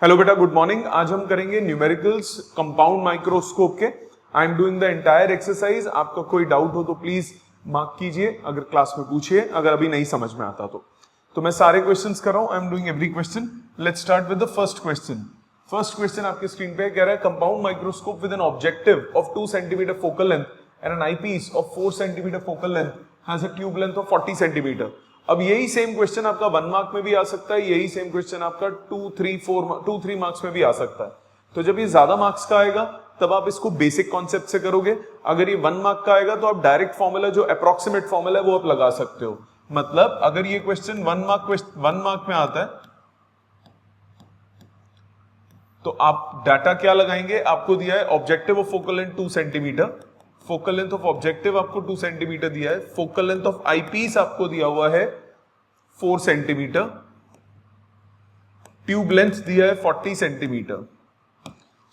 Hello बेटा, good morning. आज हम करेंगे न्यूमेरिकल्स कंपाउंड माइक्रोस्कोप के। आई am doing the entire exercise. आपका कोई डाउट हो तो प्लीज मार्क कीजिए, अगर क्लास में पूछिए, अगर अभी नहीं समझ में आता तो मैं सारे क्वेश्चंस कर रहा हूं। I am doing every question. Let's start with the first question. First question आपके स्क्रीन पे कह रहा है compound microscope with an objective of 2 centimetre focal length and an eyepiece of 4 centimetre focal length has a tube length of 40 centimetre. अब यही same question आपका 1 mark में भी आ सकता है, यही सेम क्वेश्चन आपका 2-3 मार्क्स में भी आ सकता है। तो जब ये ज्यादा मार्क्स का आएगा तब आप इसको बेसिक कॉन्सेप्ट से करोगे। अगर ये 1 मार्क का आएगा तो आप डायरेक्ट फॉर्मूला, जो अप्रोक्सीमेट फॉर्मूला है, वो आप लगा सकते हो। मतलब अगर ये क्वेश्चन 1 मार्क में आता है तो आप डाटा क्या लगाएंगे? आपको दिया है objective of focal length 2 centimetre, focal length of objective आपको 2 सेंटीमीटर दिया है, फोकल लेंथ ऑफ आईपीस आपको दिया हुआ है 4 सेंटीमीटर, ट्यूब लेंथ दिया है 40 सेंटीमीटर।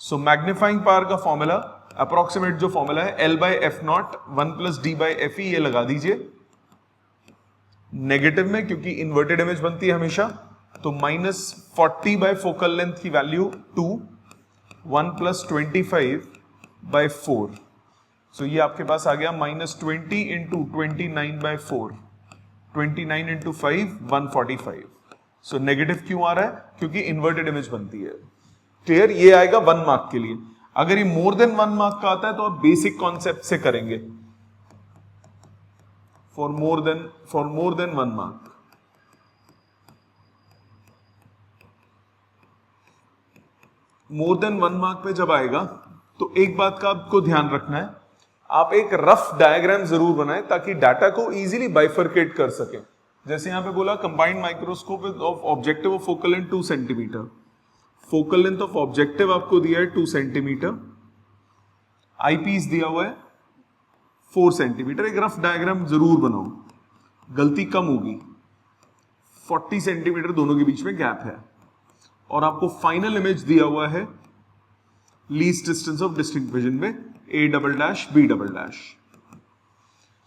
सो मैग्नीफाइंग पावर का फॉर्मूला, अप्रोक्सीमेट जो फॉर्मूला है, L by F not 1 plus D by F ई, ये लगा दीजिए नेगेटिव में, क्योंकि इन्वर्टेड इमेज बनती है हमेशा। तो -40 बाई फोकल लेंथ की वैल्यू 2, 1 प्लस 25 बाई 4। सो ये आपके पास आ गया -20 into 29 by 4, 29 into 5 145। So negative क्यों आ रहा है? क्योंकि इन्वर्टेड इमेज बनती है। क्लियर? ये आएगा 1 मार्क के लिए। अगर ये मोर देन 1 मार्क का आता है तो आप बेसिक कॉन्सेप्ट से करेंगे। For more than 1 mark. More than 1 mark पे जब आएगा तो एक बात का आपको ध्यान रखना है, आप एक रफ डायग्राम जरूर बनाएं ताकि डाटा को इजीली बाइफरकेट कर सके। जैसे यहां पे बोला combined microscope of objective of focal length 2 centimetre, focal length of objective आपको दिया है 2 सेंटीमीटर, आईपीस दिया हुआ है 4 सेंटीमीटर। एक रफ डायग्राम जरूर बनाओ, गलती कम होगी। 40 सेंटीमीटर दोनों के बीच में गैप है और आपको फाइनल इमेज दिया हुआ है least distance of distinct vision में A double dash B double dash.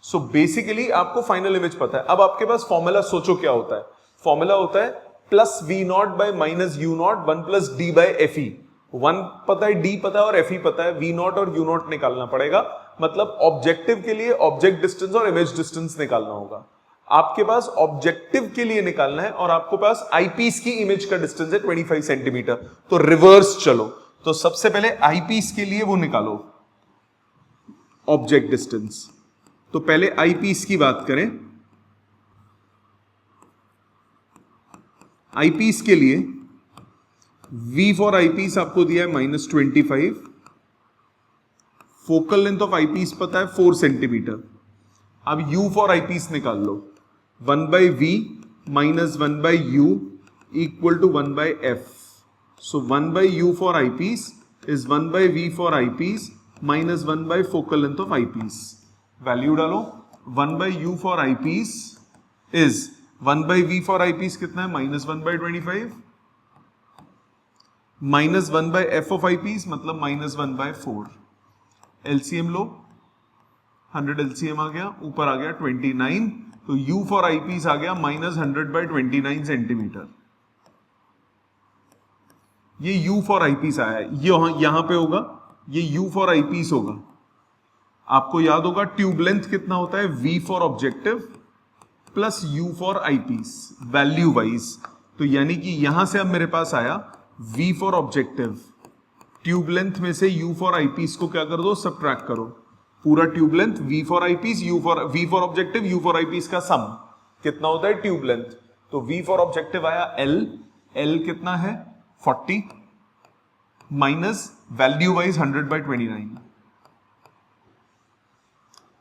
So basically आपको फाइनल इमेज पता है। अब आपके पास फॉर्मूला सोचो क्या होता है। फॉर्मूला होता है plus V not by minus U not 1 plus D by FE। 1 पता है, D पता है और FE पता है, V नॉट और U नॉट निकालना पड़ेगा। मतलब ऑब्जेक्टिव के लिए ऑब्जेक्ट डिस्टेंस और इमेज डिस्टेंस निकालना होगा। आपके पास ऑब्जेक्टिव के लिए निकालना है और आपके पास आईपीस की इमेज का डिस्टेंस है 25 सेंटीमीटर। तो रिवर्स चलो, तो सबसे पहले आईपीस के लिए वो निकालो, ऑब्जेक्ट डिस्टेंस। तो पहले आईपीस की बात करें। आईपीस के लिए V फॉर आईपीस आपको दिया है -25, फोकल लेंथ ऑफ आईपीस पता है 4 सेंटीमीटर। अब U फॉर आईपीस निकाल लो, 1 by V minus 1 by U equal to 1 by F। So 1 by U for eyepiece is 1 by V for eyepiece minus 1 by focal length of eyepiece. Value डालो, 1 by U for eyepiece is 1 by V for eyepiece कितना है? -1 by 25 minus 1 by F of eyepiece मतलब -1 by 4। LCM लो, 100 LCM आ गया, ऊपर आ गया 29। तो U फॉर आईपीस आ गया -100 बाई 29 सेंटीमीटर। ये U फॉर आईपीस आया है, ये यहां पे होगा, ये U फॉर आईपीस होगा। आपको याद होगा ट्यूब लेंथ कितना होता है? V for objective plus U for eyepiece value wise. तो यानी कि यहां से अब मेरे पास आया V for objective, tube length में से U फॉर आईपीस को क्या कर दो? सबट्रैक्ट करो। पूरा tube length V for eyepiece, V for objective, U for eyepiece का सम कितना होता है? Tube length. तो V फॉर ऑब्जेक्टिव आया L कितना है? 40 minus value wise 100 by 29,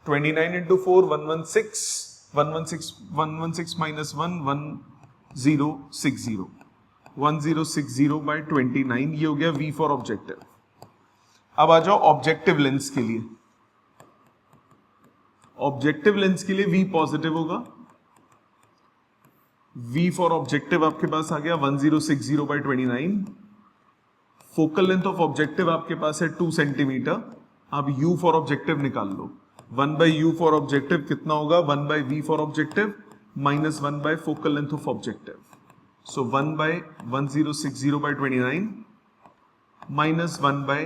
29 into 4 116 minus 1 1060, 1060 by 29। ये हो गया V फॉर ऑब्जेक्टिव। अब आ जाओ ऑब्जेक्टिव लेंस के लिए। ऑब्जेक्टिव लेंस के लिए V पॉजिटिव होगा। V फॉर ऑब्जेक्टिव आपके पास आ गया 1060 by 29। Focal length of objective आपके पास है 2 सेंटीमीटर। अब U फॉर ऑब्जेक्टिव निकाल लो, 1 बाई U फॉर ऑब्जेक्टिव कितना होगा? 1 by V for objective minus 1 by focal length of objective. So 1 by 1060 by 29 minus 1 by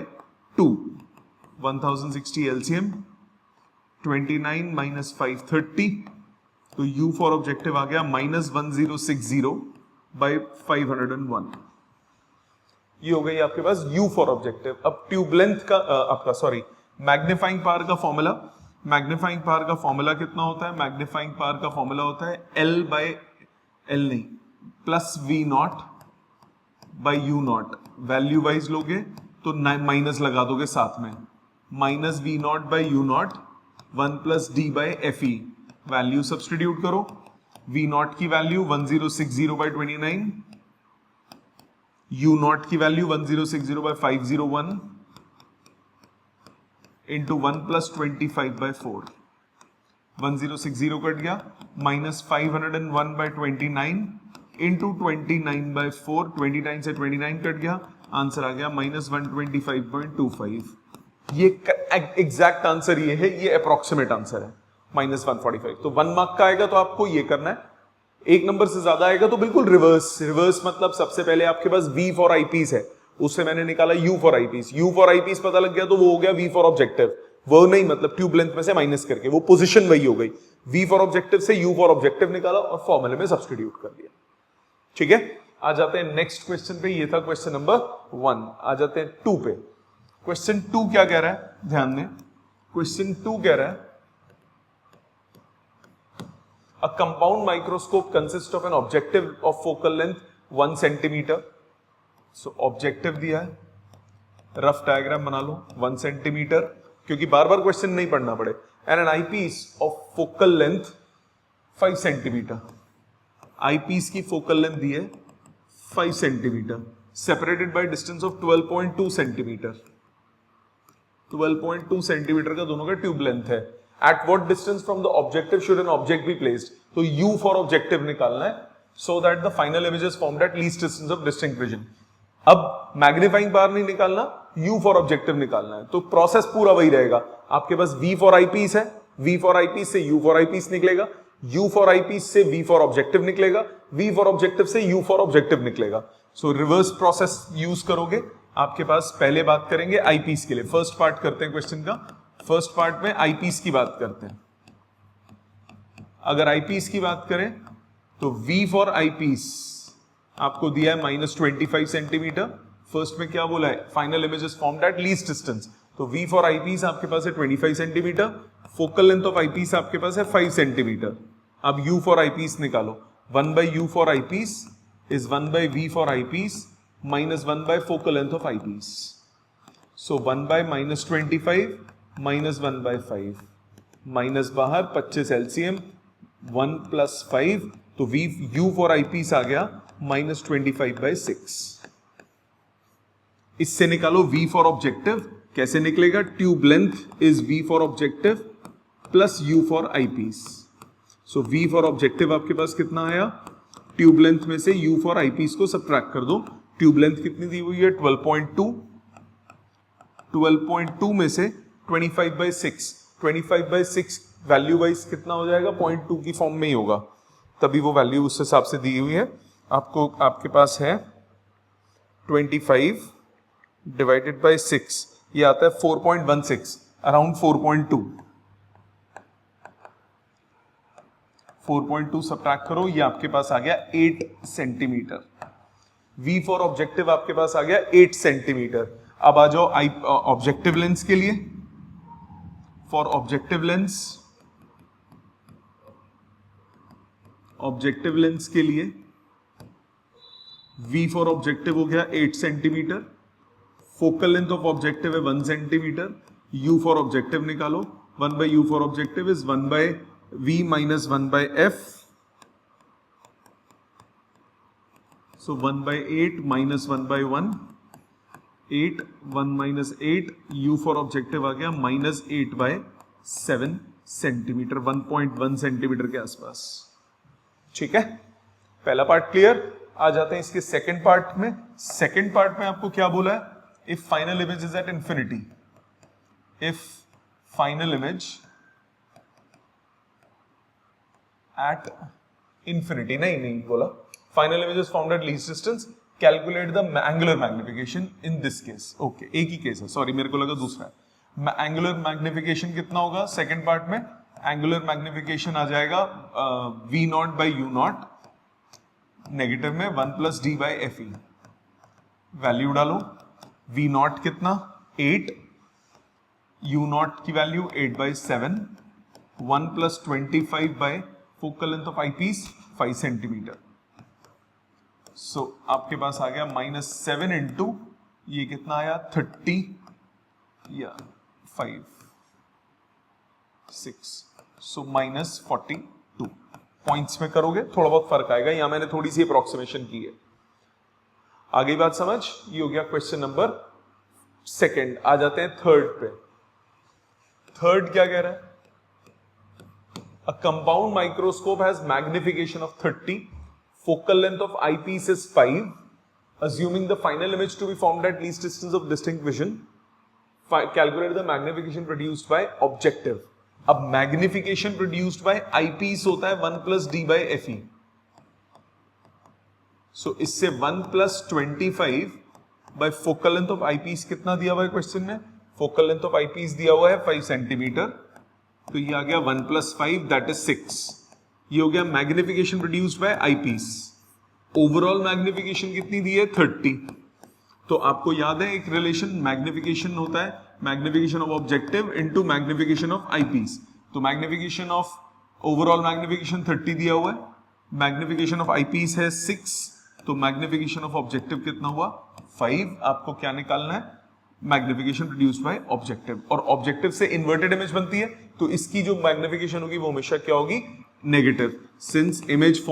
2. 1060 LCM, 29 minus 530. तो U फॉर ऑब्जेक्टिव आ गया माइनस 1060 बाई 501. ये हो गई आपके पास U फॉर ऑब्जेक्टिव. अब ट्यूब लेंथ का आपका सॉरी मैग्नीफाइंग पावर का फॉर्मूला. मैग्नीफाइंग पावर का फॉर्मूला कितना होता है? मैग्नीफाइंग पावर का फॉर्मूला होता है L बाय L नहीं plus V not by U not. Value wise लोगे तो माइनस लगा दोगे साथ में. Minus V not by U not 1 plus D by F E. Value substitute करो. वी नॉट की वैल्यू 1060 बाई 29, यू नॉट की value 1060 by 501 into 1 plus 25 by 4. 1060 cut गया माइनस 501 बाई 29 इंटू 29 बाई 4. 29 से 29 कट गया, आंसर आ गया minus 125.25. ये exact answer ये है, ये अप्रोक्सीमेट आंसर है माइनस 145. तो 1 मार्क का आएगा तो आपको ये करना है. एक नंबर से ज्यादा आएगा तो बिल्कुल रिवर्स. रिवर्स मतलब सबसे पहले आपके पास V फॉर आईपीस है, उससे मैंने निकाला U for eyepiece. U for eyepiece पता लग गया तो वो हो गया V फॉर ऑब्जेक्टिव. वो नहीं मतलब ट्यूब लेंथ में से माइनस करके वो पोजीशन वही हो गई. V फॉर ऑब्जेक्टिव से U फॉर ऑब्जेक्टिव निकाला और फॉर्मूले में सब्स्टिट्यूट कर दिया. ठीक है, आ जाते हैं नेक्स्ट क्वेश्चन पे. ये था क्वेश्चन नंबर 1. आ जाते हैं 2 पे. क्वेश्चन 2 क्या कह रहा है, ध्यान दें. क्वेश्चन 2 कह रहा है a compound microscope consists of an objective of focal length 1 centimeter. So objective दिया है, रफ डायग्राम बना लो 1 सेंटीमीटर, क्योंकि बार बार क्वेश्चन नहीं पढ़ना पड़े. And an eyepiece of focal length 5 centimetre. Eyepiece की फोकल लेंथ दी है 5 centimetre, separated by distance of 12.2 centimetre. 12.2 centimetre का दोनों का ट्यूब लेंथ है. At what distance from the objective should an object be placed? तो U for objective निकालना है, so that the final image is formed at least distance of distinct vision. अब magnifying power नहीं निकालना, U for objective निकालना है. तो process पूरा वही रहेगा. आपके पास V for eyepiece है, V for eyepiece से U for eyepiece निकलेगा, U for eyepiece से V for objective निकलेगा, V for objective से U for objective निकलेगा. So रिवर्स प्रोसेस यूज करोगे. आपके पास पहले बात करेंगे आईपीस के लिए. फर्स्ट पार्ट करते हैं क्वेश्चन का. फर्स्ट पार्ट में आईपीस की बात करते हैं. अगर आईपीस की बात करें तो V फॉर आईपीस आपको दिया है माइनस 25 सेंटीमीटर. फर्स्ट में क्या बोला है? Final image is formed at least distance. तो V फॉर आईपीस आपके पास है 25 centimetre. Focal length of eyepiece आपके पास है 5 सेंटीमीटर. अब U फॉर आईपीस निकालो. 1 by U for eyepiece is 1 by V for eyepiece minus 1 by focal length of eyepiece. So 1 by minus 25 minus 1 by 5, minus बाहर 25 LCM 1 plus 5. तो V U for eyepiece आ गया minus 25 by 6. इससे निकालो V for objective. कैसे निकलेगा? Tube length is V for objective plus U for eyepiece. So V for objective आपके पास कितना आया? ट्यूब लेंथ में से U फॉर आईपीस को सब्ट्रैक्ट कर दो. ट्यूब लेंथ कितनी दी हुई है? 12.2. 12.2 में से 25 बाई 6. 25 बाई 6 वैल्यू वाइज कितना हो जाएगा? 0.2 की फॉर्म में ही होगा, तभी वो वैल्यू उस हिसाब से दी हुई है आपको. आपके पास है 25 डिवाइडेड बाई 6, ये आता है 4.16, अराउंड 4.2. 4.2 सब्ट्रैक्ट करो, ये आपके पास आ गया 8 सेंटीमीटर. V फॉर ऑब्जेक्टिव आपके पास आ गया 8 सेंटीमीटर. अब आ जाओ ऑब्जेक्टिव लेंस के लिए. For objective lens, objective lens के लिए V फॉर ऑब्जेक्टिव हो गया 8 centimetre. Focal length of objective है 1 सेंटीमीटर. U फॉर ऑब्जेक्टिव निकालो. 1 by U for objective is 1 by V minus 1 by F. So 1 by 8 minus 1 by 1, 8 1 minus 8. U for objective आ गया minus 8 by 7 centimetre, 1.1 centimetre के आसपास. ठीक है, पहला part clear. आ जाते हैं इसके सेकंड पार्ट में. सेकंड पार्ट में आपको क्या बोला है? If final image is at infinity, if final image at infinity, नहीं बोला, final image is found at least distance, calculate the angular magnification in this case. Okay, एक ही केस है, सॉरी मेरे को लगा दूसरा है। एंगुलर मैग्निफिकेशन कितना होगा सेकंड पार्ट में? एंगुलर मैग्निफिकेशन आ जाएगा v not by U naught, negative में 1 plus D by F E. Value डालो, v नॉट कितना 8, u नॉट की value 8 by 7, 1 plus 25 by focal length of eyepiece 5 centimetre. So आपके पास आ गया -7 इंटू ये कितना आया 30 या 5 6, सो -42। पॉइंट्स में करोगे थोड़ा बहुत फर्क आएगा, यहां मैंने थोड़ी सी अप्रोक्सीमेशन की है। आगे बात समझ, ये हो गया क्वेश्चन नंबर सेकंड। आ जाते हैं थर्ड पे। थर्ड क्या कह रहा है? A compound microscope has magnification of 30, focal length of eyepiece is 5, assuming the final image to be formed at least distance of distinct vision, calculate the magnification produced by objective। अब magnification produced by eyepiece होता है 1 plus d by fe, so इससे 1 plus 25 by focal length of eyepiece कितना दिया हुआ है question में? focal length of eyepiece दिया हुआ है 5 सेंटीमीटर, तो ये आ गया 1 प्लस 5 दैट इज 6। ये हो गया magnification produced by eyepiece. Overall magnification कितनी दी है 30। तो आपको याद है एक रिलेशन, मैग्निफिकेशन होता है magnification of objective into magnification of eyepiece. तो मैग्निफिकेशन ऑफ ओवरऑल मैग्निफिकेशन 30 दिया हुआ है, मैग्निफिकेशन ऑफ आईपीस है 6, तो मैग्निफिकेशन ऑफ ऑब्जेक्टिव कितना हुआ 5। आपको क्या निकालना है? मैग्निफिकेशन प्रोड्यूस्ड बाय ऑब्जेक्टिव, और ऑब्जेक्टिव से इन्वर्टेड इमेज बनती है तो इसकी जो मैग्निफिकेशन होगी वो हमेशा क्या होगी? Negative. Since image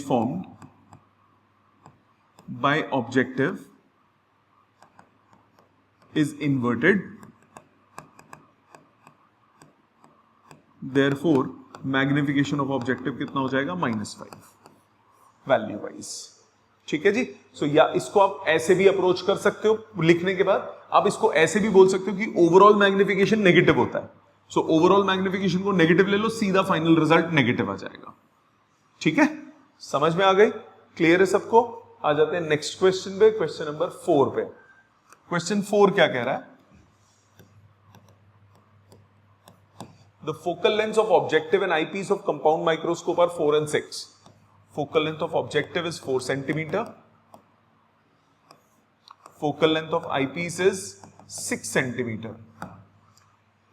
formed by objective is inverted, therefore magnification of objective कितना हो जाएगा? -5 वैल्यू वाइज। ठीक है जी। सो या इसको आप ऐसे भी अप्रोच कर सकते हो लिखने के बाद, आप इसको ऐसे भी बोल सकते हो कि ओवरऑल मैग्निफिकेशन नेगेटिव होता है, सो ओवरऑल मैग्निफिकेशन को नेगेटिव ले लो, सीधा फाइनल रिजल्ट नेगेटिव आ जाएगा। ठीक है, समझ में आ गई? क्लियर है सबको? आ जाते हैं नेक्स्ट क्वेश्चन पे, क्वेश्चन नंबर 4 पे। क्वेश्चन 4 क्या कह रहा है? The focal length of objective and eyepiece of compound microscope are 4 and 6। Focal length of objective is 4 centimeter. Focal length of eyepiece is 6 centimeter.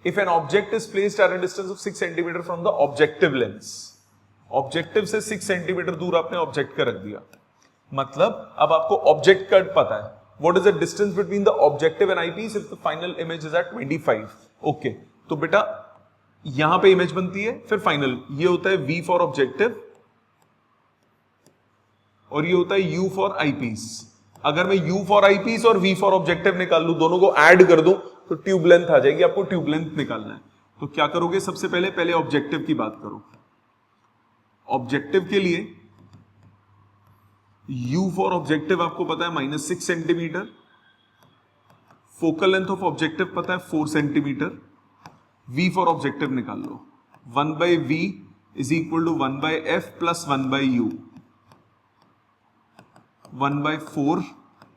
If an object is placed at a distance of 6 centimeter from the objective lens, objective से 6 centimeter दूर आपने object का रख दिया, मतलब अब आपको object का पता है। What is the distance between the objective and eyepiece if the final image is at 25? Okay, तो बेटा यहां पे image बनती है, फिर final ये होता है V for objective और ये होता है U फॉर आईपीस। अगर मैं U फॉर आईपीस और V फॉर ऑब्जेक्टिव निकाल लूं, दोनों को ऐड कर दूं तो ट्यूब लेंथ आ जाएगी। आपको ट्यूब लेंथ निकालना है, तो क्या करोगे? सबसे पहले ऑब्जेक्टिव की बात करो। ऑब्जेक्टिव के लिए U फॉर ऑब्जेक्टिव आपको पता है -6 centimetre, focal length of objective पता है 4 सेंटीमीटर, V फॉर ऑब्जेक्टिव निकाल लो। 1/V is equal to 1/F plus 1/U, 1/4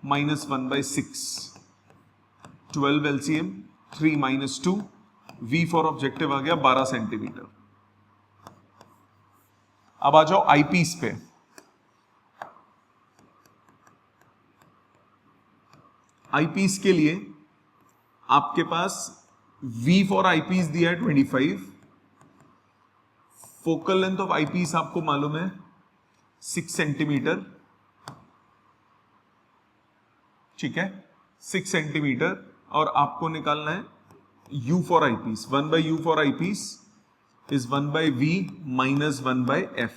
minus 1/6, 12 LCM, 3 minus 2, V for objective आ गया 12 सेंटीमीटर। अब आ जाओ आईपीस पे। आईपीस के लिए आपके पास V फॉर आईपीस दिया है 25, फोकल लेंथ ऑफ आईपीस आपको मालूम है 6 सेंटीमीटर, ठीक है 6 सेंटीमीटर, और आपको निकालना है U for eyepiece. 1/U for eyepiece is 1/V minus 1/F,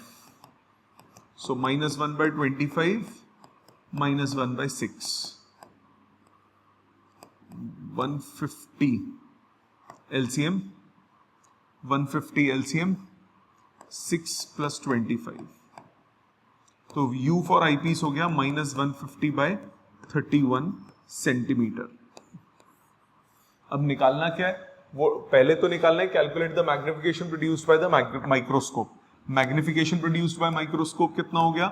so -1/25 minus 1/6, 150 LCM, 150 LCM, 6 plus 25, तो U फॉर आईपीस हो गया -150/31 सेंटीमीटर। अब निकालना क्या है? वो पहले तो निकालना है calculate the magnification produced by the microscope. Magnification produced by microscope कितना हो गया,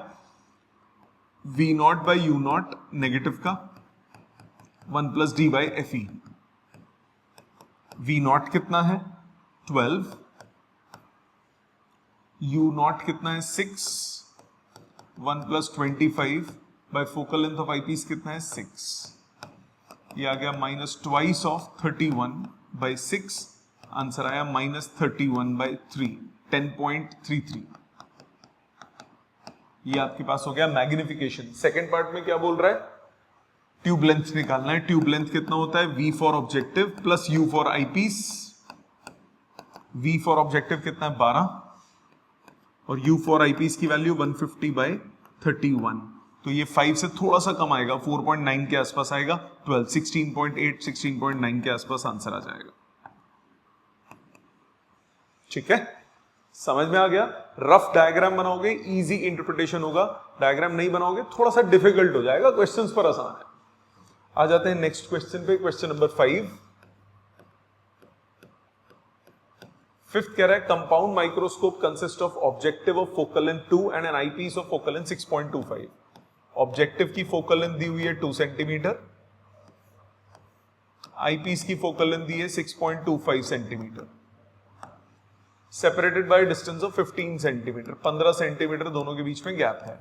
V not by U naught negative का 1 plus D by F E. V not कितना है 12, U नॉट कितना है 6, 1 plus 25 bye focal length of eyepiece कितना है 6। ये आ गया minus twice of 31 by 6, answer आया माइनस 31 बाई 3, 10.33। ये आपके पास हो गया मैग्निफिकेशन। सेकेंड पार्ट में क्या बोल रहा है, ट्यूब लेंथ निकालना है। ट्यूब लेंथ कितना होता है, V for objective plus U for eyepiece. V for objective कितना है 12 और U फॉर आईपीस की वैल्यू 150 बाई 31, तो ये 5 से थोड़ा सा कम आएगा, 4.9 के आसपास आएगा। 12, 16.8, 16.9 के आसपास आंसर आ जाएगा। ठीक है, समझ में आ गया। रफ डायग्राम बनाओगे इजी इंटरप्रिटेशन होगा, डायग्राम नहीं बनाओगे थोड़ा सा डिफिकल्ट हो जाएगा, क्वेश्चंस पर आसान है। आ जाते हैं नेक्स्ट क्वेश्चन पे, क्वेश्चन नंबर 5। फिफ्थ कह रहा है compound microscope consist of objective of focal length 2 and an eyepiece of focal length 6.25। Objective की फोकल लेंथ दी हुई है 2 सेंटीमीटर, आईपीस की फोकल लेंथ दी है 6.25 centimetre, separated by distance of 15 centimetre, 15 centimetre दोनों के बीच में गैप है।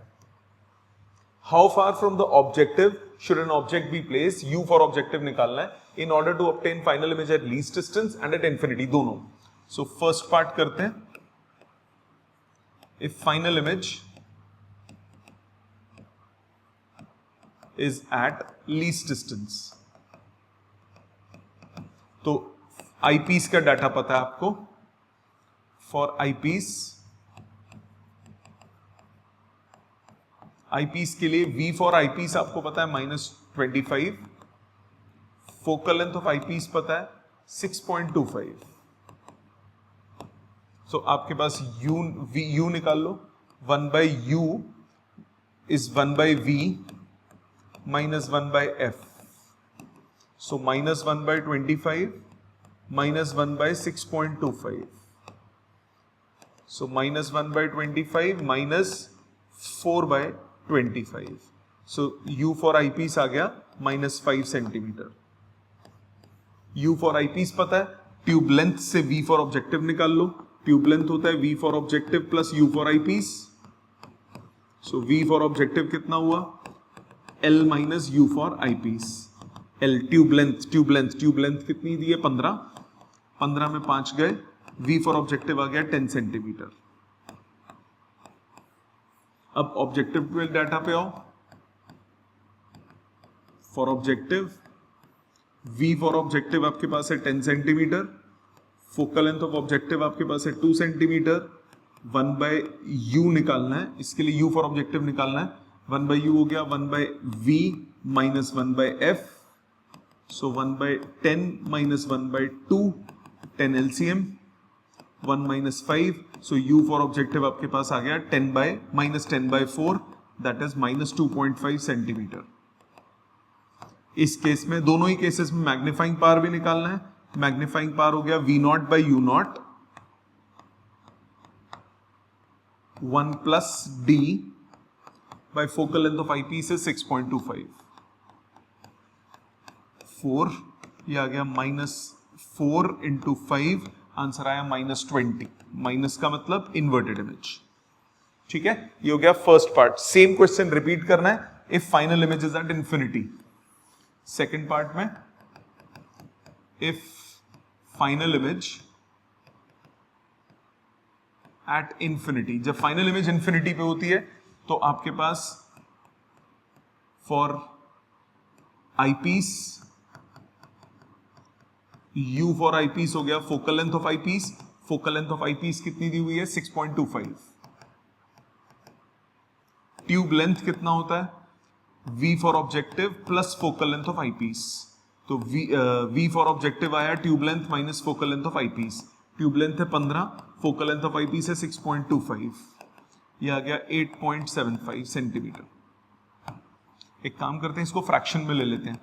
How far from the objective should an object B place, U for objective निकालना है, in order to obtain final image at least distance and at infinity, दोनों। So first part करते हैं, if final image is at least distance, तो eyepiece का data पता है आपको, फॉर आईपीस, आईपीस के लिए V फॉर आईपीस आपको पता है -25, फोकल लेंथ ऑफ आईपीस पता है 6.25, सो आपके पास U निकाल लो, 1 by U is 1 by V minus 1 by F, so -1 by 25 -1 by 6.25, so -1 by 25 minus 4 by 25, so U for eyepiece आ गया -5 सेंटीमीटर। U for eyepiece पता है, ट्यूब लेंथ से V for ऑब्जेक्टिव निकाल लो, ट्यूब लेंथ होता है V for objective plus U for eyepiece, so V for objective कितना हुआ L minus U for eyepiece, L tube length कितनी दी है 15, 15 में 5 गए, V फॉर ऑब्जेक्टिव आ गया 10 सेंटीमीटर। अब ऑब्जेक्टिव डाटा पे आओ, for objective V for objective आपके पास है 10 centimetre, focal length of objective आपके पास है 2 सेंटीमीटर, 1 बाय U निकालना है, इसके लिए U फॉर ऑब्जेक्टिव निकालना है, 1 बाय U हो गया 1 by V minus 1 by F, so 1 by 10 minus 1 by 2, 10 LCM, 1 minus 5, so U for objective आपके पास आ गया 10 by -10/4, that is -2.5 सेंटीमीटर। इस केस में, दोनों ही केसेस में मैग्नीफाइंग पावर भी निकालना है, मैग्नीफाइंग पावर हो गया V not by U not 1 plus D by focal length of eyepiece है 6.25, 4, ये आ गया -4 इंटू 5, आंसर आया -20, माइनस का मतलब इन्वर्टेड इमेज। ठीक है, ये हो गया first part. Same question repeat करना है, if final image is at infinity. Second part में, if final image at infinity, जब फाइनल इमेज इंफिनिटी पे होती है तो आपके पास for eyepiece, U for eyepiece हो गया focal length of eyepiece, focal length of eyepiece कितनी दी हुई है 6.25, ट्यूब लेंथ कितना होता है V for objective plus focal length of eyepiece, तो V फॉर ऑब्जेक्टिव आया tube length minus focal length of eyepiece, tube length है 15, फोकल लेंथ ऑफ आईपीस है 6.25, ये आ गया 8.75 सेंटीमीटर। एक काम करते हैं, इसको फ्रैक्शन में ले लेते हैं,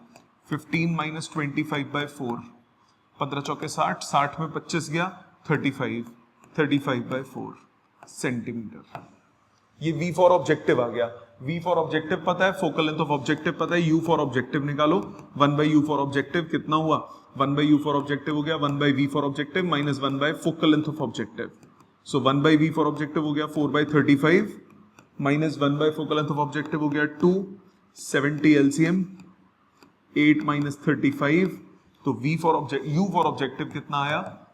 15 माइनस 25/4, 15 चौके 60, 60 में 25 गया 35, 35/4, सेंटीमीटर। ये V फॉर ऑब्जेक्टिव आ गया। V फॉर ऑब्जेक्टिव पता है, फोकल लेंथ ऑफ ऑब्जेक्टिव पता है, U फॉर ऑब्जेक्टिव निकालो। 1/U फॉर ऑब्जेक्टिव कितना हुआ? 1/U फॉर ऑब्जेक्टिव हो गया 1/V for objective minus 1 focal length of objective. So 1/V for objective हो गया 4/35 minus 1 focal length of objective हो गया 2, 70 LCM 8 माइनस 35। तो V for objective, U for objective कितना आया?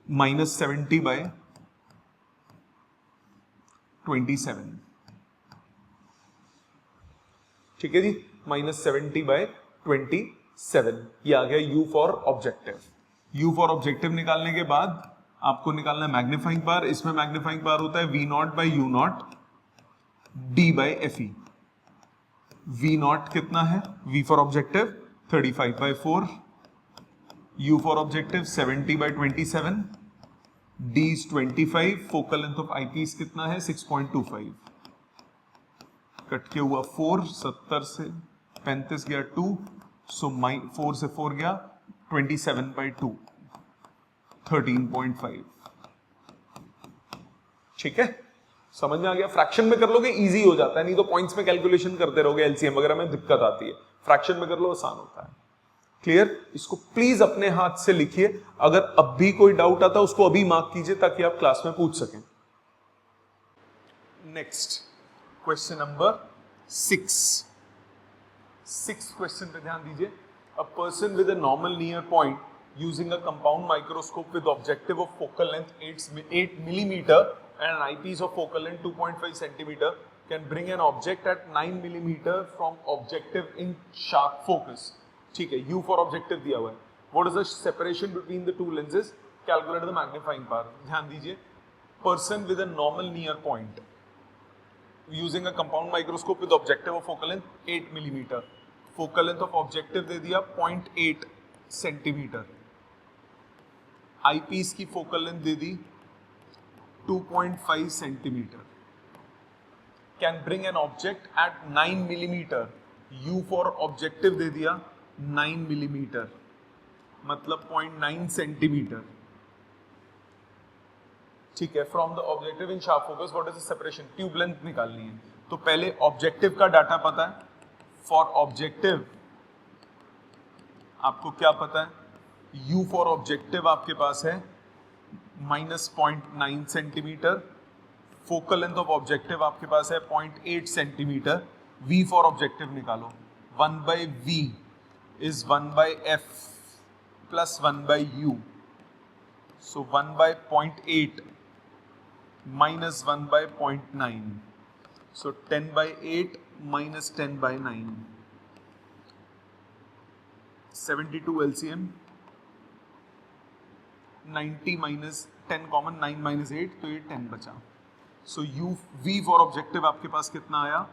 माइनस 70/27। ठीक है जी, माइनस 70/27 ये आ गया U for objective. U for objective निकालने के बाद आपको निकालना है मैग्नीफाइंग पावर। इसमें मैग्नीफाइंग पावर होता है V0/U0 D/FE। V0 कितना है? V for objective 35/4, U for objective 70/27, D is 25, focal length of eyepiece कितना है? 6.25। कट के हुआ 4, 70 से 35 गया 2, सो 4 से 4 गया 27/2, 13.5। ठीक है, समझ में आ गया? फ्रैक्शन में कर लोगे इजी हो जाता है, नहीं तो पॉइंट्स में कैलकुलेशन करते रहोगे, एलसीएम वगैरह में दिक्कत आती है। फ्रैक्शन में कर लो, आसान होता है। क्लियर? इसको प्लीज अपने हाथ से लिखिए। अगर अब भी कोई डाउट आता है उसको अभी मार्क कीजिए ताकि आप क्लास में पूछ सकें। नेक्स्ट क्वेश्चन नंबर 6 क्वेश्चन पे ध्यान दीजिए। A person with a normal near point using a compound microscope with objective of focal length 8 millimeter and an eyepiece of focal length 2.5 centimeter can bring an object at 9 millimeter from objective in sharp focus। ठीक है, U for objective दिया हुआ है। What is the separation between the two lenses? Calculate the magnifying power। ध्यान दीजिए, person with a normal near point using a compound microscope with objective of focal length 8 millimeter। focal length of objective दे दिया 0.8 centimetre. Eyepiece की focal length दे दी 2.5 centimetre. Can bring an object at 9 millimetre. U for objective दे दिया 9 millimetre, मतलब 0.9 centimetre. ठीक है, from the objective in sharp focus what is the separation? Tube length निकालनी है, तो पहले ऑब्जेक्टिव का डाटा पता है। फॉर ऑब्जेक्टिव आपको क्या पता है? U फॉर ऑब्जेक्टिव आपके पास है minus 0.9 centimetre. Focal length of objective आपके पास है 0.8 सेंटीमीटर। V फॉर ऑब्जेक्टिव निकालो। 1/V is 1/F plus 1/U, so 1/0.8 minus 1/0.9, so 10/8 minus 10/9, 72 LCM, 90 minus 10 common, 9 minus 8, तो ये 10 बचा। सो V फॉर ऑब्जेक्टिव आपके पास कितना आया?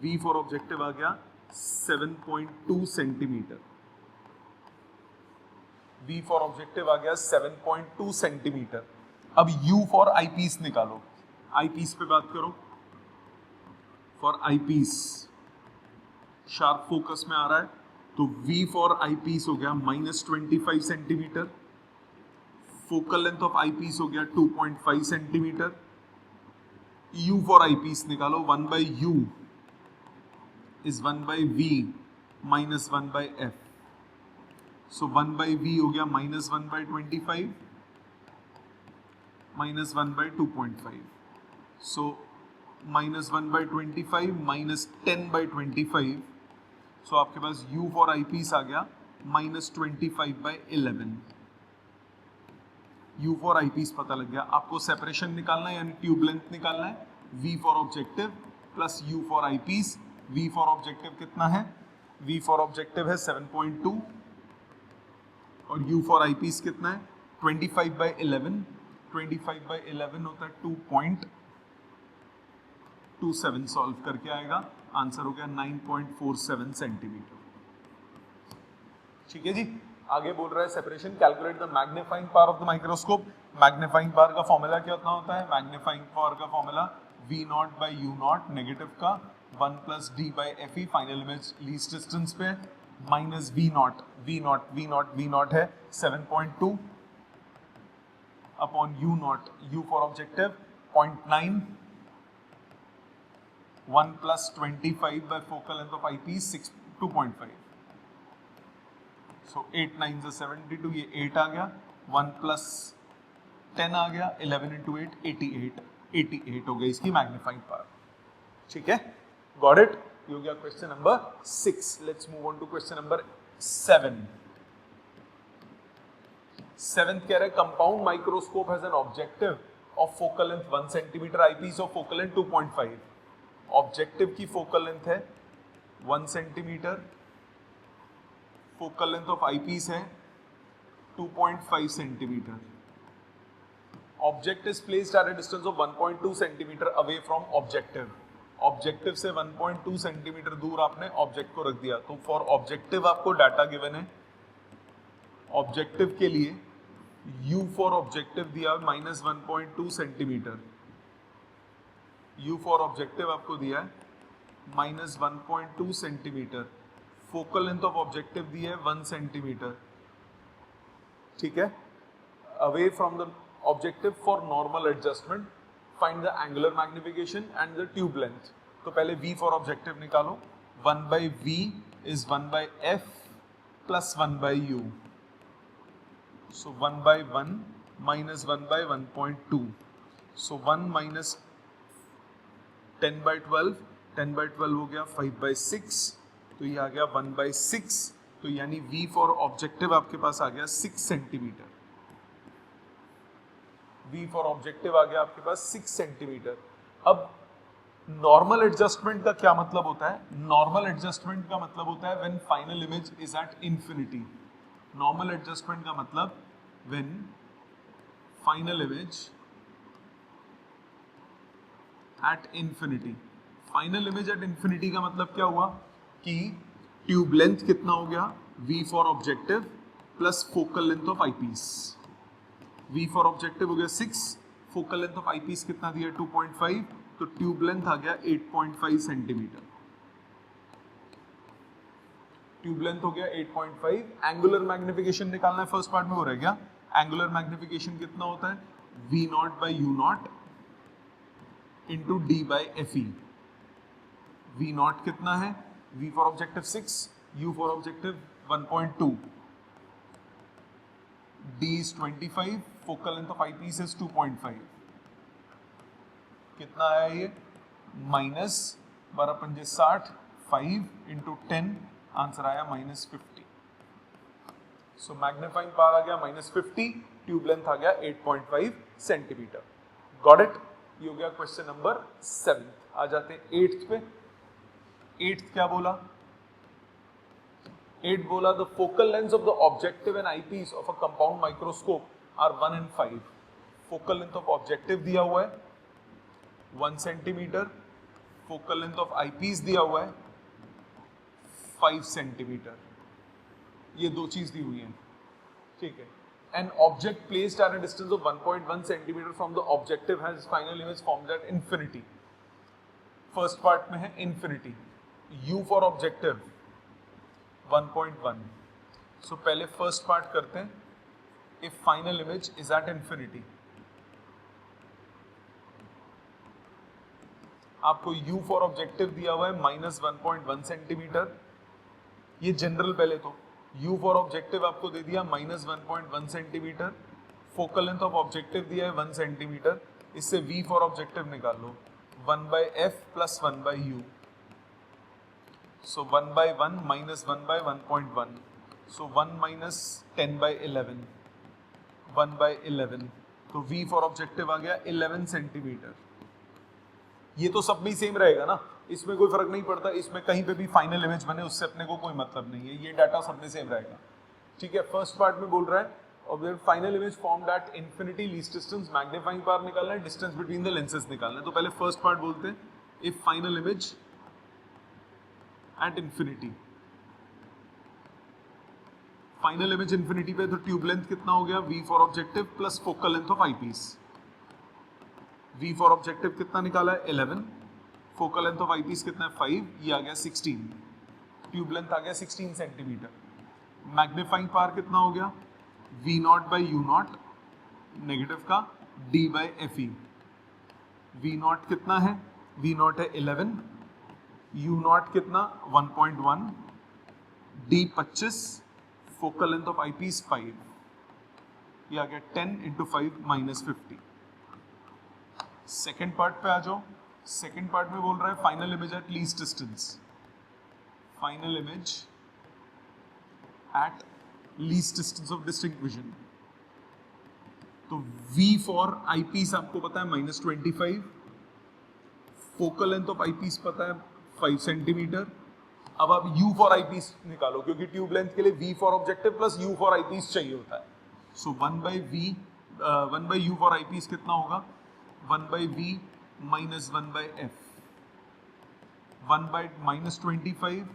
V फॉर ऑब्जेक्टिव आ गया 7.2 सेंटीमीटर। V फॉर ऑब्जेक्टिव आ गया 7.2 सेंटीमीटर। अब U फॉर आईपीस निकालो। आईपीस पे बात करो। फॉर आईपीस शार्प फोकस में आ रहा है, तो V फॉर आईपीस हो गया -25 centimetre. Focal length of eyepiece हो गया 2.5 सेंटीमीटर। U फॉर आईपीस निकालो। 1/U is 1/V minus 1/F, so 1/V हो गया minus 1/25 minus 1/2.5, so minus 1/25 minus 10/25, so आपके पास U फॉर आईपीस आ गया minus 25/11। U फॉर आईपीस पता लग गया। आपको सेपरेशन निकालना है यानी ट्यूब लेंथ निकालना है। V for objective plus U for eyepiece. V for objective कितना है? V फॉर ऑब्जेक्टिव है 7.2 और U फॉर आईपीस कितना है? 25/11। 25/11 होता है 2.27, सॉल्व करके आएगा आंसर हो गया 9.47 सेंटीमीटर। ठीक है जी, आगे बोल रहा है separation. Calculate the magnifying power of the microscope. Magnifying power का फॉर्मूला कितना होता है? मैग्नीफाइंग पावर का फॉर्मूला V0/U0 नेगेटिव का 1 plus D/FE, final image least distance पे, माइनस V0 है 7.2 upon U0, U for objective 0.9, 1 plus 25 by focal length of eyepiece 2.5. So 8 9 से 72, ये 8 आ गया, 1 plus 10 आ गया, 11 into 8 88 हो गई इसकी मैग्नीफाइंग पावर. ठीक है, गॉट इट. ये हो गया question number 6. Let's move on to question number 7. 7th कह रहा है compound microscope has an objective of focal length 1 centimetre, eyepiece of focal length 2.5. Objective की फोकल लेंथ है 1 centimetre, focal length of eyepiece है 2.5 centimetre. Object is placed at a distance of 1.2 centimetre away from objective. Objective से 1.2 centimetre दूर आपने object को रख दिया. तो फॉर ऑब्जेक्टिव आपको डाटा गिवन है. ऑब्जेक्टिव के लिए U फॉर ऑब्जेक्टिव दिया -1.2 सेंटीमीटर. U फॉर ऑब्जेक्टिव आपको दिया है -1.2 centimetre. Focal length of objective दी है 1 सेंटीमीटर. ठीक है. Away from the objective for normal adjustment find the angular magnification and the tube length. तो पहले V फॉर ऑब्जेक्टिव निकालो. 1/V is 1/F plus 1/U. So 1/1 minus 1/1.2. So 1 minus 10/12, 10/12 हो गया 5/6. तो ये आ गया 1/6. तो यानी V फॉर ऑब्जेक्टिव आपके पास आ गया 6 सेंटीमीटर. V फॉर ऑब्जेक्टिव आ गया आपके पास 6 सेंटीमीटर. अब नॉर्मल एडजस्टमेंट का क्या मतलब होता है? नॉर्मल एडजस्टमेंट का मतलब होता है when final image is at infinity. Normal adjustment का मतलब when final image at infinity. Final image at infinity का मतलब क्या हुआ कि ट्यूब लेंथ कितना हो गया V for objective plus focal length of eyepiece. V for objective हो गया 6, फोकल लेंथ ऑफ आईपीस कितना दिया 2.5. तो ट्यूब लेंथ आ गया 8.5 सेंटीमीटर. ट्यूब लेंथ हो गया 8.5. एंगुलर मैग्निफिकेशन निकालना है फर्स्ट पार्ट में, हो रह गया. एंगुलर मैग्निफिकेशन कितना होता है V0 by U0 into D by FE. V0 कितना है? V for objective 6, U for objective 1.2, D is 25, focal length of eyepiece is 2.5. कितना आया ये? -12×5 5 इंटू 10, आंसर आया -50. सो मैग्नीफाइंग पावर आ गया -50, ट्यूब लेंथ आ गया 8.5 सेंटीमीटर. Got it. ये हो गया क्वेश्चन नंबर 7. आ जाते हैं 8th पे. 8th क्या बोला? 8 बोला the focal length of the objective and eyepiece of a compound microscope are 1 and 5. Focal length of objective दिया हुआ है 1 centimetre, focal length of eyepiece दिया हुआ है 5 सेंटीमीटर. ये दो चीज दी हुई है. ठीक है. An object placed at a distance of 1.1 centimeter from the objective has final image formed at infinity. First part में है infinity. U for objective 1.1. So पहले फर्स्ट पार्ट करते हैं. If final image is at infinity, आपको U for objective दिया हुआ है -1.1 centimetre. ये जनरल पहले तो U फॉर ऑब्जेक्टिव आपको दे दिया -1.1 centimetre. Focal length of objective दिया है 1 सेंटीमीटर. इससे V फॉर ऑब्जेक्टिव निकाल लो 1/F प्लस 1/U. सो 1/1 माइनस 1/1.1. सो 1 माइनस 10/11, 1/11. तो V फॉर ऑब्जेक्टिव आ गया 11 सेंटीमीटर. ये तो सब में ही सेम रहेगा ना, इसमें कोई फर्क नहीं पड़ता. इसमें कहीं पे भी फाइनल इमेज बने उससे अपने को कोई मतलब नहीं है. ये डाटा सब में सेम रहेगा. ठीक है. फर्स्ट पार्ट में बोल रहा है object final image formed at infinity, least distance, magnifying power निकालना है, डिस्टेंस बिटवीन द लेंसेज निकालना है. तो पहले फर्स्ट पार्ट बोलते हैं. If final image at infinity, final image infinity पे, तो ट्यूब लेंथ कितना हो गया V for objective plus focal length of eyepiece. V for objective कितना निकाला है 11, फोकल लेंथ ऑफ आईपीस कितना है 5, ये आ गया 16. ट्यूब लेंथ आ गया 16 सेंटीमीटर. मैग्नीफाइंग पावर कितना हो गया V0 by U0 नेगेटिव का D by FE. V not कितना है, वी नॉट है 11, यू नॉट कितना 1.1, D 25, focal length of eyepiece 5, ये आ गया 10 इंटू 5 -50। सेकेंड पार्ट पे आ जाओ। सेकेंड पार्ट में बोल रहा है final image at least distance, final image at least distance of distinct vision. तो V फॉर आईपीस आपको पता है -25, फोकल लेंथ ऑफ आईपीस पता है 5 सेंटीमीटर। अब आप U फॉर आईपीस निकालो, क्योंकि ट्यूब लेंथ के लिए V for objective plus U for eyepiece चाहिए होता है। सो 1/U फॉर आईपीस कितना होगा, 1/V minus 1/F, 1/-25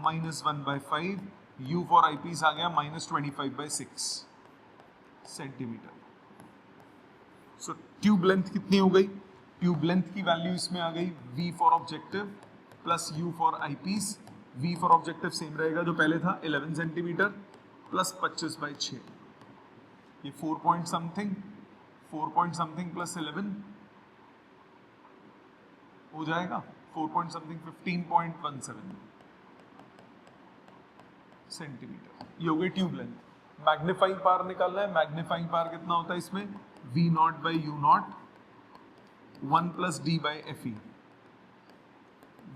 minus 1/5, U for eyepiece आ गया -25/6 सेंटीमीटर। सो ट्यूब लेंथ कितनी हो गई, ट्यूब लेंथ की वैल्यू इसमें आ गई V for objective plus U for eyepiece. V for objective same रहेगा जो पहले था 11 सेंटीमीटर प्लस 25/6, ये 4 पॉइंट समथिंग प्लस 11 हो जाएगा 4 पॉइंट समथिंग 15.17 सेंटीमीटर। ये हो गई ट्यूब लेंथ। मैग्नीफाइंग पावर निकालना है, मैग्नीफाइंग पावर कितना होता है इसमें, V not by U not 1 plus D by F E.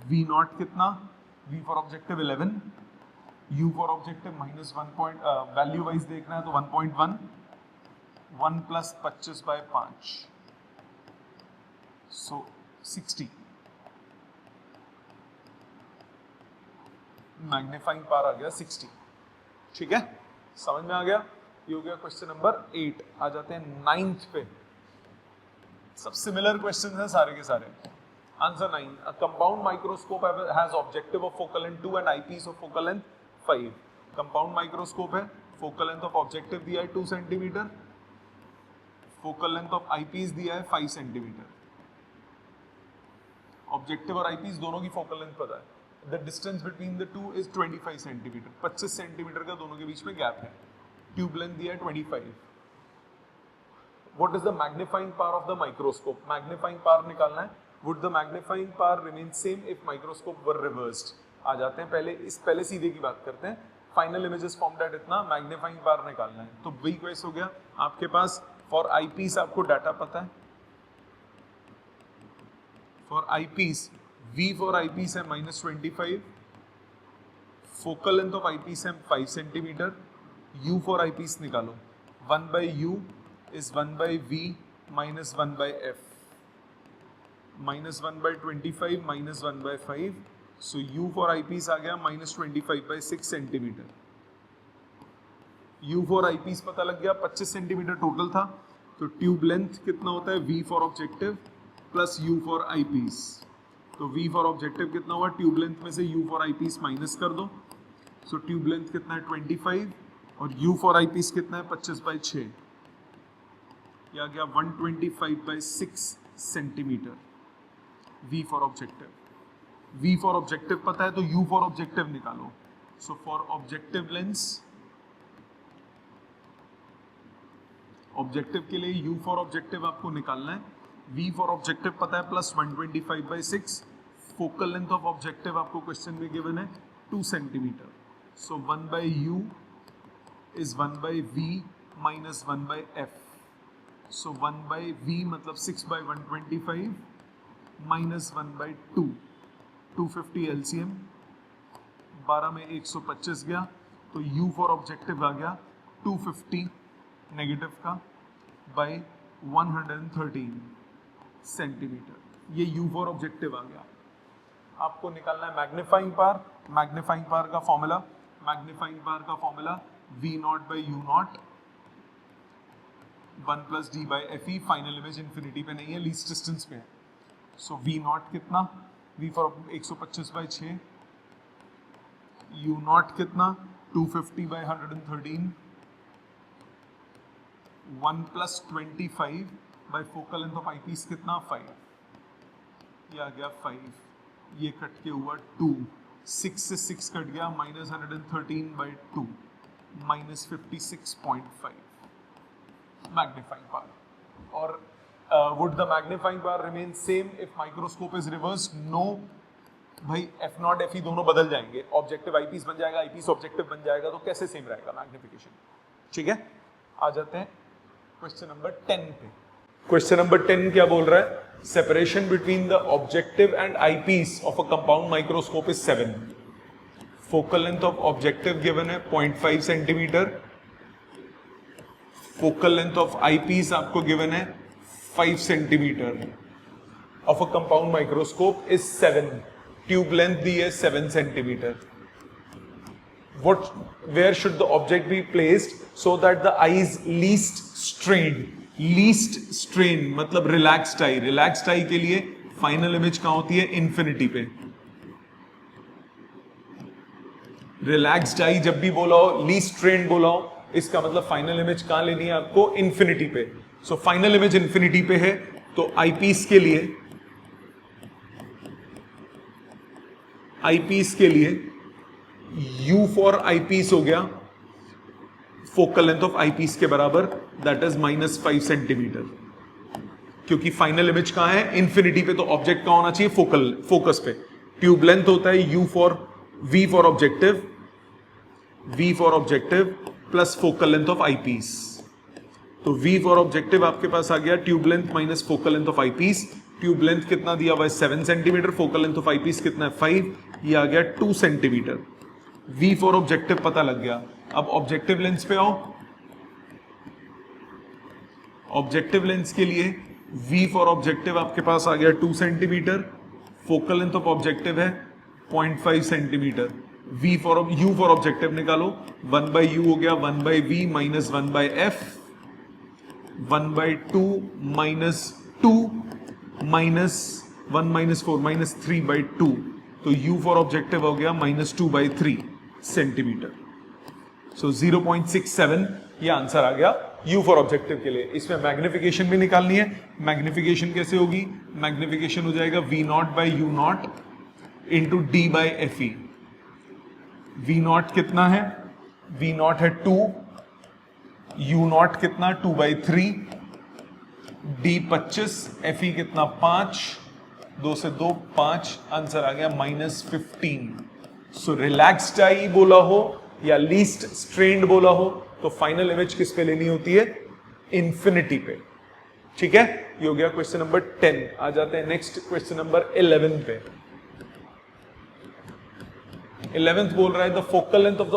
V not कितना, V for objective 11, U for objective -1 value wise देखना है तो 1.1, 1 प्लस 25/5 सो 60। मैग्नीफाइंग पावर आ गया 60। ठीक है, समझ में आ गया। ये हो गया क्वेश्चन नंबर 8। आ जाते हैं 9th पे। सब सिमिलर क्वेश्चन हैं सारे के सारे। Answer 9, a compound microscope has objective of focal length 2 and eyepiece of focal length 5। Compound microscope है, फोकल लेंथ ऑफ ऑब्जेक्टिव दिया है 2 centimetre, focal length of eyepiece दिया है 5 सेंटीमीटर। ऑब्जेक्टिव और आईपीस दोनों की फोकल लेंथ पता है। The distance between the two is 25 centimetre, 25 centimetre का दोनों के बीच में गैप है। ट्यूब लेंथ दिया है 25। What is the magnifying power of the microscope, magnifying power निकालना है। Would the magnifying power remain same if microscope were reversed. आ जाते हैं पहले सीधे की बात करते हैं। फाइनल इमेजेस फॉर्म्ड एट इतना, मैग्नीफाइंग पावर निकालना है। तो वही क्वेश्चन हो गया आपके पास। फॉर आईपीस आपको डाटा पता है, for eyepiece V for eyepiece है -25, फोकल लेंथ ऑफ आईपीस है 5 सेंटीमीटर, U फॉर आईपीस निकालो, 1/U is 1/V minus 1/F, -1/25 minus 1/5, so U for eyepiece आ गया -25/6 सेंटीमीटर। U फॉर आईपीस पता लग गया, 25 सेंटीमीटर टोटल था। तो ट्यूब लेंथ कितना होता है, V for objective plus U for eyepiece. तो V फॉर ऑब्जेक्टिव कितना हुआ, ट्यूब लेंथ में से U फॉर आईपीस माइनस कर दो। सो ट्यूब लेंथ कितना है 25 और U फॉर आईपीस कितना है 25/6, ये आ गया 125/6 centimetre. V for objective, V for objective पता है तो U फॉर ऑब्जेक्टिव निकालो। So for objective lens, objective के लिए U फॉर ऑब्जेक्टिव आपको निकालना है। V फॉर ऑब्जेक्टिव पता है plus 125/6, focal length of objective आपको क्वेश्चन में गिवन है 2 centimetre. So 1/U is 1/V minus 1/F। So 1/V मतलब 6/125 minus 1/2, 250 LCM, 12 में 125 गया तो U फॉर ऑब्जेक्टिव आ गया 250 नेगेटिव का बाय 113 सेंटीमीटर। ये U फॉर ऑब्जेक्टिव आ गया। आपको निकालना है मैग्नीफाइंग पावर। मैग्नीफाइंग पावर का फॉर्मूला, मैग्नीफाइंग पावर का formula V not by U not 1 plus D by F E. Final image infinity पे नहीं है, लीस्ट डिस्टेंस पे है। सो V नॉट कितना, V फॉर 125/6, U नॉट कितना 250/113, 1 plus 25 by focal length of eyepiece कितना 5, ये आ गया 5, ये कट के हुआ 2, 6 से 6 कट गया -113/2 -56.5 मैग्नीफाइंग पावर। और would the magnifying power remain same if microscope is reverse? No भाई, एफ नॉट एफ ई दोनों बदल जाएंगे, ऑब्जेक्टिव आईपीस बन जाएगा, आईपीस ऑब्जेक्टिव बन जाएगा, तो कैसे सेम रहेगा मैग्निफिकेशन? ठीक है, आ जाते हैं क्वेश्चन नंबर 10 पे। क्वेश्चन नंबर 10 क्या बोल रहा है? Separation between the objective and eyepiece of a compound microscope is 7। Focal length of objective given है 0.5 centimetre, focal length of eyepiece आपको गिवन है 5 centimetre, of a compound microscope is 7, tube length दी है 7 centimetre. Where should the object be placed so that the eye is least strained? Least strain मतलब relaxed eye। Relaxed eye के लिए final image कहां होती है? Infinity पे। Relaxed आई जब भी बोला हो, लीस्ट स्ट्रेन बोला हो, इसका मतलब फाइनल इमेज कहां लेनी है आपको? इन्फिनिटी पे। सो फाइनल इमेज इन्फिनिटी पे है, तो आईपीस के लिए U फॉर आईपीस हो गया फोकल लेंथ ऑफ आईपीस के बराबर, दैट इज -5 सेंटीमीटर, क्योंकि फाइनल इमेज कहां है? इन्फिनिटी पे, तो ऑब्जेक्ट कहां होना चाहिए? फोकस पे। ट्यूब लेंथ होता है V for objective plus focal length of eyepiece. तो V फॉर ऑब्जेक्टिव आपके पास आ गया tube length minus focal length of eyepiece. Tube length कितना दिया हुआ है? 7 centimetre, focal length of eyepiece कितना है? 5, ये आ गया 2 सेंटीमीटर। V फॉर ऑब्जेक्टिव पता लग गया। अब ऑब्जेक्टिव लेंस पे आओ। ऑब्जेक्टिव लेंस के लिए V फॉर ऑब्जेक्टिव आपके पास आ गया 2 centimetre, focal length of objective है 0.5 सेंटीमीटर। U फॉर ऑब्जेक्टिव निकालो, 1/U हो गया 1/V minus 1/F, 1/2 minus 2 minus 1 minus 4 minus 3/2, तो U फॉर ऑब्जेक्टिव हो गया -2/3 सेंटीमीटर। सो 0.67 ये आंसर आ गया U फॉर ऑब्जेक्टिव के लिए। इसमें मैग्निफिकेशन भी निकालनी है। मैग्निफिकेशन कैसे होगी? मैग्निफिकेशन हो जाएगा V0/U0 इंटू D/FE। V0 कितना है? V0 है 2, U0 कितना? 2/3, D 25, FE कितना? 5, 2 से 2 5, आंसर आ गया -15। सो रिलैक्स्ड आई बोला हो या लीस्ट स्ट्रेन्ड बोला हो, तो फाइनल इमेज किस पे लेनी होती है? इंफिनिटी पे। ठीक है, ये हो गया क्वेश्चन नंबर 10। आ जाते हैं नेक्स्ट क्वेश्चन नंबर 11 पे। 11th बोल रहा है the focal length of the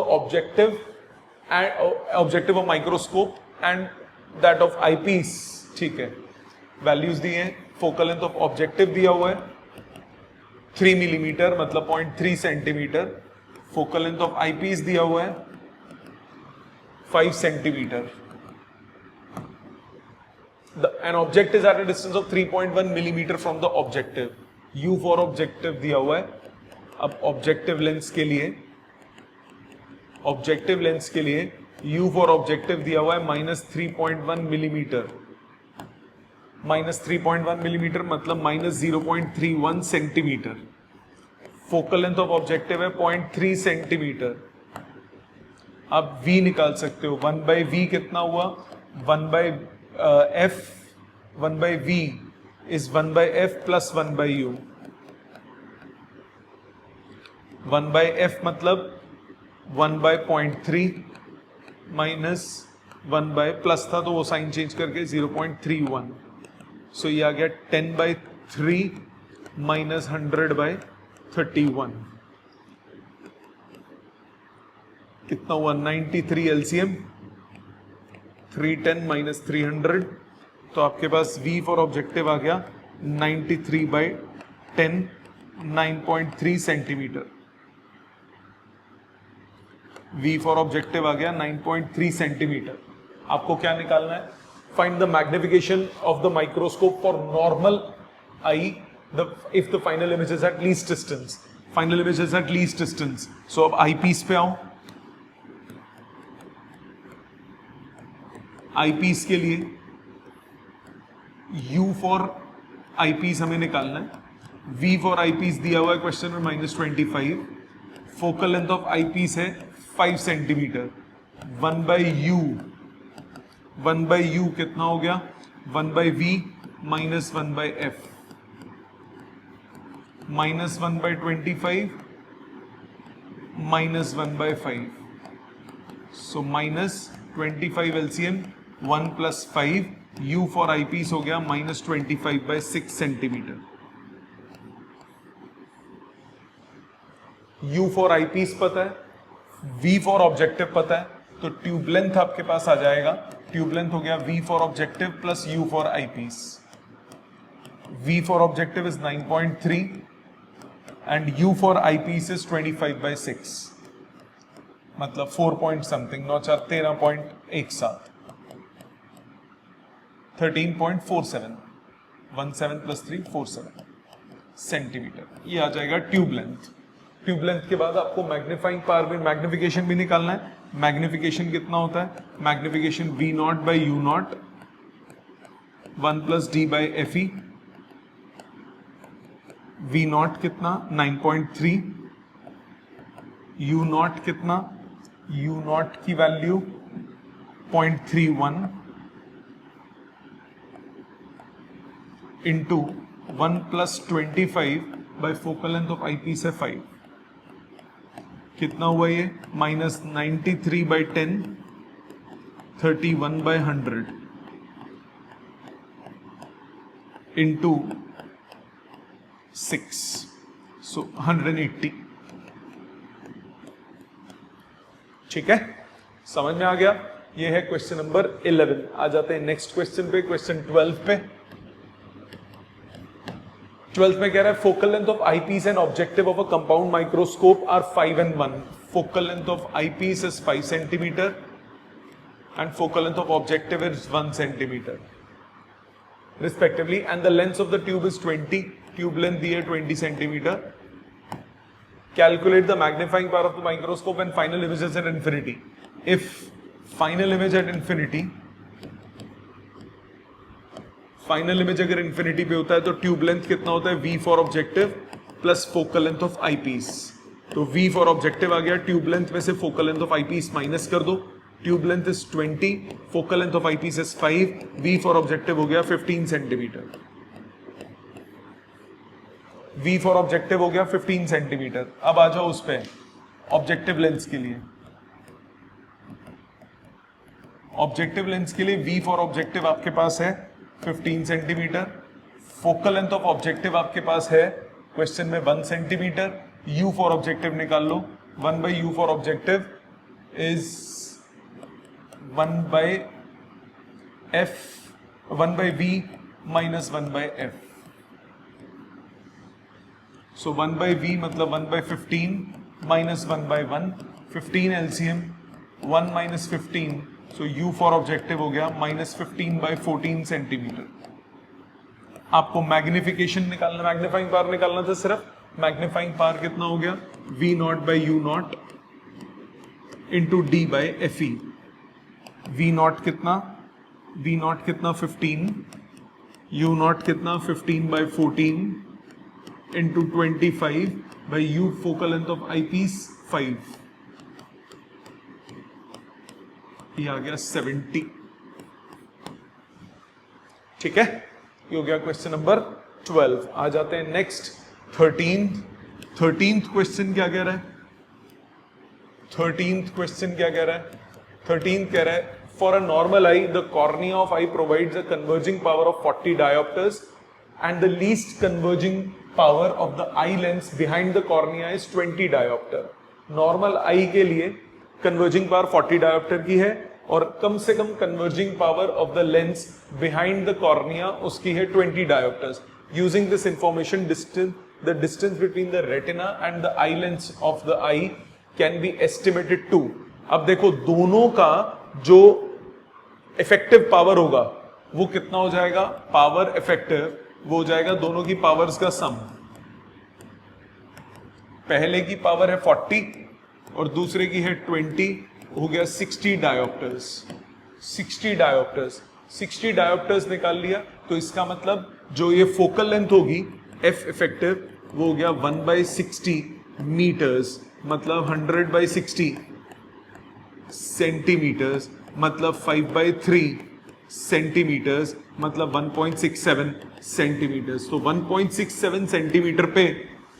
objective of microscope and that of eyepiece. ठीक है, वैल्यूज दिए हैं। फोकल लेंथ ऑफ ऑब्जेक्टिव दिया हुआ है 3 मिलीमीटर मतलब 0.3 centimetre. Focal length of eyepiece दिया हुआ है 5 centimetre. An object is at a distance of 3.1 millimeter from the objective. U for objective दिया हुआ है। अब ऑब्जेक्टिव लेंस के लिए U for ऑब्जेक्टिव दिया हुआ है -3.1 मिलीमीटर। -3.1 मिलीमीटर मतलब -0.31 centimetre. Focal length of objective है 0.3 सेंटीमीटर। अब V निकाल सकते हो। 1/V कितना हुआ? 1/V is 1/F plus 1/U। 1/F मतलब 1/0.3 माइनस 1/ प्लस था तो वो साइन चेंज करके 0.31। सो ये आ गया 10/3 माइनस 100/31। कितना हुआ? 93 एलसीएम। 310 माइनस 300, तो आपके पास V फॉर ऑब्जेक्टिव आ गया 93/10, 9.3 सेंटीमीटर। V फॉर ऑब्जेक्टिव आ गया 9.3 सेंटीमीटर। आपको क्या निकालना है? Find the magnification of the microscope for normal eye if the final image is at least distance. Final image is at least distance. So अब आई piece पे आओ। आईपीस के लिए U फॉर आईपीस हमें निकालना है। V फॉर आईपीस दिया हुआ है क्वेश्चन में -25। फोकल लेंथ ऑफ आईपीस है 5 सेंटीमीटर। 1/U कितना हो गया? 1/V minus 1 by F, minus 1 by 25 minus 1 by 5, so minus 25 LCM 1 plus 5, U for eyepiece हो गया minus 25 by 6 centimetre. U for eyepiece पता है, V फॉर ऑब्जेक्टिव पता है, तो ट्यूब लेंथ आपके पास आ जाएगा, ट्यूब लेंथ हो गया V for objective plus U for eyepiece. V for objective is 9.3 and U for eyepiece is 25 by 6, मतलब 4 पॉइंट समथिंग, 9 4 13.17, 13.47, 17 प्लस 3 47 सेंटीमीटर। ये आ जाएगा ट्यूब लेंथ। ट्यूब लेंथ के बाद आपको मैग्नीफाइंग पावर भी, magnification भी निकालना है। मैग्निफिकेशन कितना होता है? Magnification V not by U not 1 plus D by F E. V not कितना? 9.3। U नॉट कितना? U नॉट की value 0.31 into 1 plus 25 by focal length of eyepiece है 5, कितना हुआ ये? Minus 93 by 10, 31 by 100 into 6, so 180। ठीक है, समझ में आ गया? ये है क्वेश्चन नंबर 11। आ जाते हैं नेक्स्ट क्वेश्चन पे, क्वेश्चन 12 पे। 12th में कह रहा है focal length of eyepiece and objective of a compound microscope are 5 and 1। Focal length of eyepiece is 5 centimetre and focal length of objective is 1 centimetre respectively, and the length of the tube is 20, tube length दी है 20 centimetre. Calculate the magnifying power of the microscope and final images at infinity. If final image at infinity, final image अगर infinity पे होता है तो tube length कितना होता है? V for objective plus focal length of eyepiece. तो V for objective आ गया, ट्यूब लेंथ में से focal length of eyepiece minus कर दो, tube length is 20, focal length of eyepiece is 5, V for objective हो गया 15 centimetre. V for objective हो गया 15 सेंटीमीटर। अब आ जाओ उस पे ऑब्जेक्टिव लेंस के लिए। ऑब्जेक्टिव लेंस के लिए V फॉर ऑब्जेक्टिव आपके पास है 15 centimetre, focal length of objective आपके पास है क्वेश्चन में 1 सेंटीमीटर। U फॉर ऑब्जेक्टिव निकाल लो, 1 by U for objective is 1 by F, 1 by V minus 1 by F। So 1 by V मतलब 1 by 15 minus 1 by 1, 15 LCM 1 minus 15, so U for objective हो गया minus 15 by 14 centimetre. आपको magnification निकालना, magnifying power निकालना था सिर्फ। मैग्नीफाइंग पावर कितना हो गया? V not by U not into D by F E. V not कितना? V नॉट कितना? 15, U नॉट कितना? 15 by 14 into 25 by U focal length of eyepiece 5, ये आ गया 70। ठीक है, ये हो गया क्वेश्चन नंबर 12। आ जाते हैं नेक्स्ट 13th क्वेश्चन क्या कह रहा है? 13th क्वेश्चन क्या कह रहा है? 13th कह रहा है for a normal eye the cornea of eye provides a converging power of 40 dioptres and the least converging power of the eye lens behind the cornea is 20 dioptre. Normal eye के लिए converging power 40 dioptre की है और कम से कम converging power of the lens behind the cornea उसकी है 20 dioptres. Using this information the distance between the retina and the eye lens of the eye can be estimated to. अब देखो दोनों का जो इफेक्टिव पावर होगा वो कितना हो जाएगा? पावर इफेक्टिव वो हो जाएगा दोनों की पावर्स का सम। पहले की पावर है 40 और दूसरे की है 20, हो गया 60 डायोप्टर्स। 60 डायोप्टर्स, 60 डायोप्टर्स निकाल लिया तो इसका मतलब जो ये फोकल लेंथ होगी F इफेक्टिव वो हो गया 1 बाई 60 मीटर्स, मतलब 100 बाई 60 सेंटीमीटर्स, मतलब 5 बाई 3 सेंटीमीटर्स मतलब 1.67 सेंटीमीटर्स। तो 1.67 सेंटीमीटर पे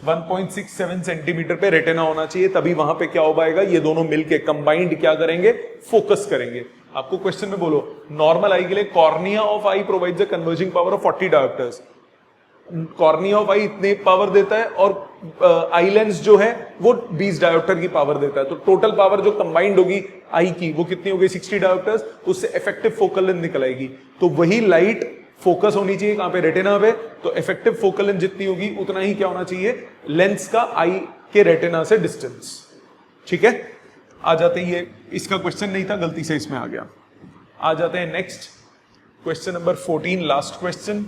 1.67 सेंटीमीटर पे रेटिना होना चाहिए, तभी वहां पे क्या हो पाएगा, ये दोनों मिलके कंबाइंड क्या करेंगे, फोकस करेंगे। आपको क्वेश्चन में बोलो नॉर्मल आई के लिए cornea of eye provides a converging power of 40 dioptres. Cornea of eye इतने पावर देता है और आई लेंस जो है वो 20 डायोप्टर की पावर देता है। तो टोटल पावर जो कंबाइंड होगी आई की वो कितनी होगी, 60 डायोप्टर्स। उससे इफेक्टिव फोकल लेंथ निकल आएगी। तो वही लाइट फोकस होनी चाहिए कहां पे, रेटिना पे। तो इफेक्टिव फोकल लेंथ जितनी होगी उतना ही क्या होना चाहिए, लेंस का आई के रेटिना से डिस्टेंस। ठीक है, आ जाते हैं, ये इसका क्वेश्चन नहीं था, गलती से इसमें आ गया। आ जाते हैं next question number 14, last question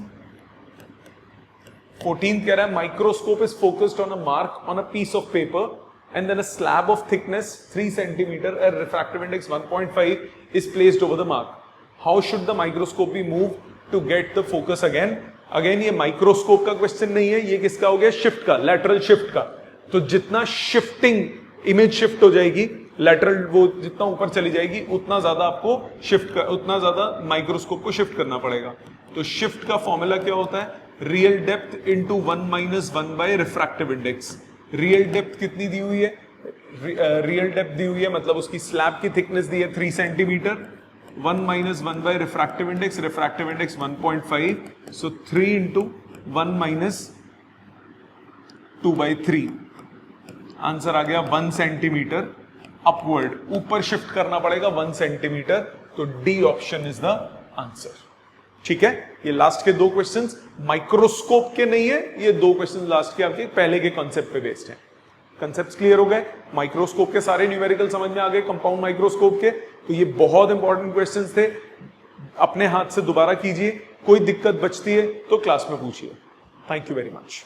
14 कह रहा है microscope is focused on a mark on a piece of paper and then a slab of thickness 3 centimeter and refractive index 1.5 is placed over the mark. How should the microscope be moved to get the focus again? Again ये microscope का question नहीं है, ये किसका हो गया, shift का, lateral shift का। तो जितना शिफ्टिंग इमेज शिफ्ट हो जाएगी, लैटरल वो जितना ऊपर चली जाएगी, उतना ज्यादा आपको उतना ज्यादा माइक्रोस्कोप को शिफ्ट करना पड़ेगा। तो शिफ्ट का फॉर्मूला क्या होता है, real depth into 1 - 1 by refractive index. Real depth कितनी दी हुई है, रियल डेप्थ दी हुई है मतलब उसकी स्लैब की थिकनेस दी है 3 centimetre, 1 - 1 by refractive index 1.5, so 3 × 1 - 2/3, answer आ गया 1 सेंटीमीटर अपवर्ड, ऊपर शिफ्ट करना पड़ेगा 1 सेंटीमीटर। तो D option is the answer. ठीक है, ये लास्ट के 2 क्वेश्चंस माइक्रोस्कोप के नहीं है, ये 2 क्वेश्चन लास्ट के आपके पहले के कॉन्सेप्ट पे बेस्ड हैं। कॉन्सेप्ट्स क्लियर हो गए, माइक्रोस्कोप के सारे न्यूमेरिकल समझ में आ गए, कंपाउंड माइक्रोस्कोप के। तो ये बहुत इंपॉर्टेंट क्वेश्चंस थे, अपने हाथ से दोबारा कीजिए, कोई दिक्कत बचती है तो क्लास में पूछिए। Thank you very much.